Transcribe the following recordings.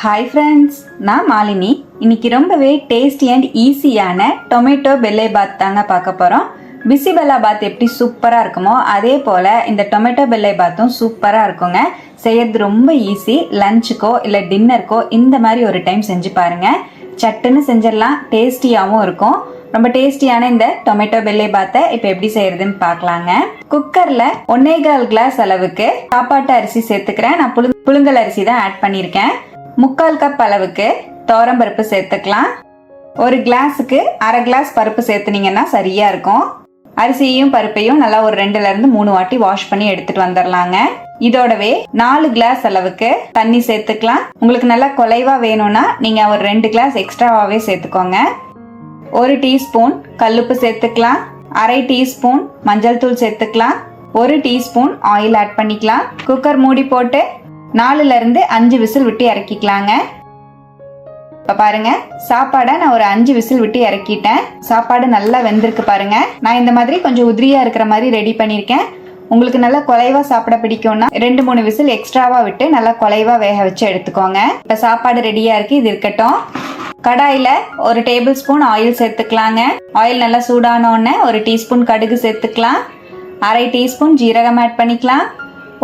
Hi friends, நான் மாலினி. இன்னைக்கு ரொம்பவே டேஸ்டி அண்ட் ஈஸியான டொமேட்டோ பெல்லை பாத் தாங்க பார்க்க போகிறோம். பிசிபெல்லா பாத் எப்படி சூப்பராக இருக்குமோ அதே போல் இந்த டொமேட்டோ பெல்லை பாத்தும் சூப்பராக இருக்குங்க. செய்யறது ரொம்ப ஈஸி. லஞ்சுக்கோ இல்லை டின்னருக்கோ இந்த மாதிரி ஒரு டைம் செஞ்சு பாருங்க. சட்டுன்னு செஞ்சிடலாம், டேஸ்டியாகவும் இருக்கும். ரொம்ப டேஸ்டியான இந்த டொமேட்டோ பெல்லை பாத்தை இப்போ எப்படி செய்யறதுன்னு பார்க்கலாங்க. குக்கர்ல 1.25 கிளாஸ் அளவுக்கு சாப்பாட்டு அரிசி சேர்த்துக்கிறேன். நான் புழுங்கல் அரிசி தான் ஆட் பண்ணியிருக்கேன். 3/4 கப் அளவுக்கு துவரம் பருப்பு சேர்த்துக்கலாம். ஒரு கிளாஸுக்கு அரை கிளாஸ் பருப்பு சேர்த்துனீங்கன்னா சரியா இருக்கும். அரிசியையும் பருப்பையும் நல்லா ஒரு 2ல இருந்து 3 வாட்டி வாஷ் பண்ணி எடுத்துட்டு வந்துடலாங்க. இதோடவே 4 கிளாஸ் அளவுக்கு தண்ணி சேர்த்துக்கலாம். உங்களுக்கு நல்லா குலைவா வேணும்னா நீங்க ஒரு 2 கிளாஸ் எக்ஸ்ட்ராவாவே சேர்த்துக்கோங்க. 1 டீஸ்பூன் கல்லுப்பு சேர்த்துக்கலாம். அரை டீஸ்பூன் மஞ்சள் தூள் சேர்த்துக்கலாம். 1 டீஸ்பூன் ஆயில் ஆட் பண்ணிக்கலாம். குக்கர் மூடி போட்டு 4ல இருந்து 5 விசில் விட்டு இறக்கிக்கலாங்க. இப்ப பாருங்க, சாப்பாடை நான் ஒரு 5 விசில் விட்டு இறக்கிட்டேன். சாப்பாடு நல்லா வெந்திருக்கு பாருங்க. நான் இந்த மாதிரி கொஞ்சம் உதிரியா இருக்கிற மாதிரி ரெடி பண்ணிருக்கேன். உங்களுக்கு நல்லா குலைவா சாப்பிட பிடிக்கும்னா 2-3 விசில் எக்ஸ்ட்ராவா விட்டு நல்லா குலைவா வேக வச்சு எடுத்துக்கோங்க. இப்ப சாப்பாடு ரெடியா இருக்கு, இது இருக்கட்டும். கடாயில 1 டேபிள் ஸ்பூன் ஆயில் சேர்த்துக்கலாங்க. ஆயில் நல்லா சூடான உடனே 1 டீஸ்பூன் கடுகு சேர்த்துக்கலாம். அரை டீஸ்பூன் ஜீரகம் ஆட் பண்ணிக்கலாம்.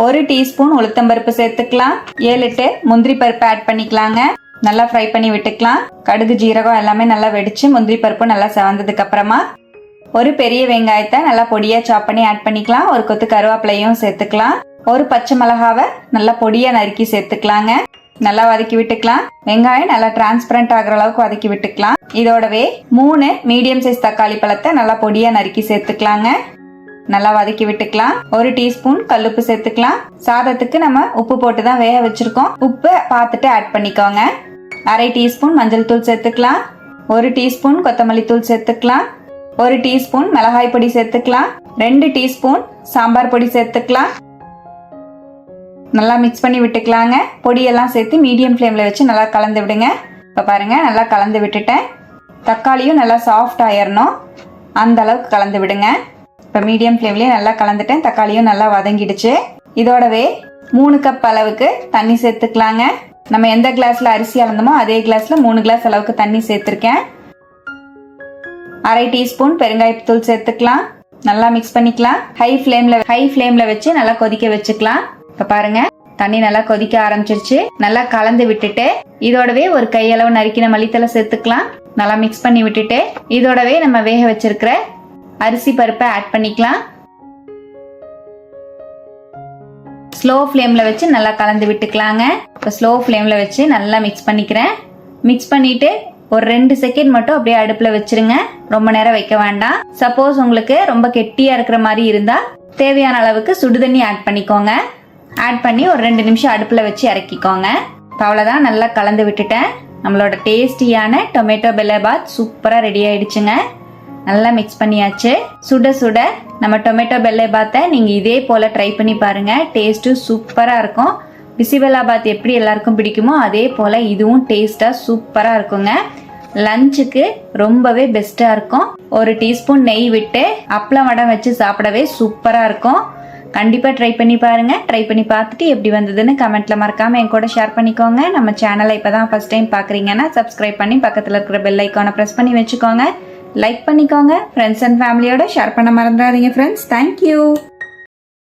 1 டீஸ்பூன் உளுத்தம்பருப்பு சேர்த்துக்கலாம். 7-8 முந்திரி பருப்பு ஆட் பண்ணிக்கலாங்க. நல்லா ஃப்ரை பண்ணி விட்டுக்கலாம். கடுகு ஜீரகம் எல்லாமே நல்லா வெடிச்சு முந்திரி பருப்பு நல்லா செவந்ததுக்கு அப்புறமா ஒரு பெரிய வெங்காயத்தை நல்லா பொடியா சாப் பண்ணி ஆட் பண்ணிக்கலாம். ஒரு கொத்து கருவேப்பிலையும் சேர்த்துக்கலாம். ஒரு பச்சை மிளகாவை நல்லா பொடியா நறுக்கி சேர்த்துக்கலாங்க. நல்லா வதக்கி விட்டுக்கலாம். வெங்காயம் நல்லா டிரான்ஸ்பரண்ட் ஆகுற அளவுக்கு வதக்கி விட்டுக்கலாம். இதோடவே 3 மீடியம் சைஸ் தக்காளி பழத்தை நல்லா பொடியா நறுக்கி சேர்த்துக்கலாங்க. நல்லா வதக்கி விட்டுக்கலாம். 1 டீஸ்பூன் கல்லுப்பு சேர்த்துக்கலாம். சாதத்துக்கு நம்ம உப்பு போட்டு தான் வேக வச்சிருக்கோம். உப்பு பார்த்துட்டு ஆட் பண்ணிக்கோங்க. அரை டீஸ்பூன் மஞ்சள் தூள் சேர்த்துக்கலாம். 1 டீஸ்பூன் கொத்தமல்லி தூள் சேர்த்துக்கலாம். 1 டீஸ்பூன் மிளகாய் பொடி சேர்த்துக்கலாம். 2 டீஸ்பூன் சாம்பார் பொடி சேர்த்துக்கலாம். நல்லா மிக்ஸ் பண்ணி விட்டுக்கலாங்க. பொடியெல்லாம் சேர்த்து மீடியம் ஃப்ளேம்ல வச்சு நல்லா கலந்து விடுங்க. இப்போ பாருங்க, நல்லா கலந்து விட்டுட்டேன். தக்காளியும் நல்லா சாஃப்ட் ஆயிடணும், அந்த அளவுக்கு கலந்து விடுங்க. இப்போ மீடியம் ஃப்ளேம்லேயே நல்லா கலந்துட்டேன். தக்காளியும் நல்லா வதங்கிடுச்சு. இதோடவே 3 கப் அளவுக்கு தண்ணி சேர்த்துக்கலாங்க. நம்ம எந்த கிளாஸ்ல அரிசி அளந்தோமோ அதே கிளாஸ்ல 3 கிளாஸ் அளவுக்கு தண்ணி சேர்த்துருக்கேன். அரை டீஸ்பூன் பெருங்காயத்தூள் சேர்த்துக்கலாம். நல்லா மிக்ஸ் பண்ணிக்கலாம். ஹை ஃப்ளேம்ல வச்சு நல்லா கொதிக்க வச்சுக்கலாம். இப்ப பாருங்க, தண்ணி நல்லா கொதிக்க ஆரம்பிச்சிருச்சு. நல்லா கலந்து விட்டுட்டு இதோடவே ஒரு கையளவு நறுக்கின மல்லித்தலை சேர்த்துக்கலாம். நல்லா மிக்ஸ் பண்ணி விட்டுட்டு இதோடவே நம்ம வேக வச்சிருக்கிற அரிசி பருப்பை ஆட் பண்ணிக்கலாம். ஸ்லோ ஃப்ளேம்ல வச்சு நல்லா கலந்து விட்டுக்கலாங்க. இப்போ ஸ்லோ ஃப்ளேம்ல வச்சு நல்லா மிக்ஸ் பண்ணிக்கிறேன். மிக்ஸ் பண்ணிட்டு ஒரு 2 செகண்ட் மட்டும் அப்படியே அடுப்புல வச்சிருங்க. ரொம்ப நேரம் வைக்க வேண்டாம். சப்போஸ் உங்களுக்கு ரொம்ப கெட்டியா இருக்கிற மாதிரி இருந்தா தேவையான அளவுக்கு சுடுதண்ணி ஆட் பண்ணிக்கோங்க. ஆட் பண்ணி ஒரு 2 நிமிஷம் அடுப்புல வச்சு இறக்கிக்கோங்க. இப்போ அவ்வளவுதான், நல்லா கலந்து விட்டுட்டேன். நம்மளோட டேஸ்டியான டொமேட்டோ பெல்லை பாத் சூப்பரா ரெடி ஆயிடுச்சுங்க. நல்லா மிக்ஸ் பண்ணியாச்சு. சுட சுட நம்ம டொமேட்டோ பெல்லை பாத்தை நீங்க இதே போல ட்ரை பண்ணி பாருங்க. டேஸ்ட்டு சூப்பரா இருக்கும். பிசிபெல்லா பாத் எப்படி எல்லாருக்கும் பிடிக்குமோ அதே போல இதுவும் டேஸ்டா சூப்பரா இருக்குங்க. லஞ்சுக்கு ரொம்பவே பெஸ்டா இருக்கும். 1 டீஸ்பூன் நெய் விட்டு அப்பளம் வடம் வச்சு சாப்பிடவே சூப்பரா இருக்கும். கண்டிப்பா ட்ரை பண்ணி பாருங்க. ட்ரை பண்ணி பார்த்துட்டு எப்படி வந்ததுன்னு கமெண்ட்ல மறக்காம என் கூட ஷேர் பண்ணிக்கோங்க. நம்ம சேனலை இப்பதான் ஃபர்ஸ்ட் டைம் பாக்குறீங்கன்னா சப்ஸ்கிரைப் பண்ணி பக்கத்துல இருக்கிற பெல் ஐக்கானை பிரஸ் பண்ணி வச்சுக்கோங்க. லைக் பண்ணிக்கோங்க. ஃப்ரெண்ட்ஸ் அண்ட் ஃபேமிலியோட ஷேர் பண்ண மறந்துடாதீங்க ஃப்ரெண்ட்ஸ். தேங்க்யூ.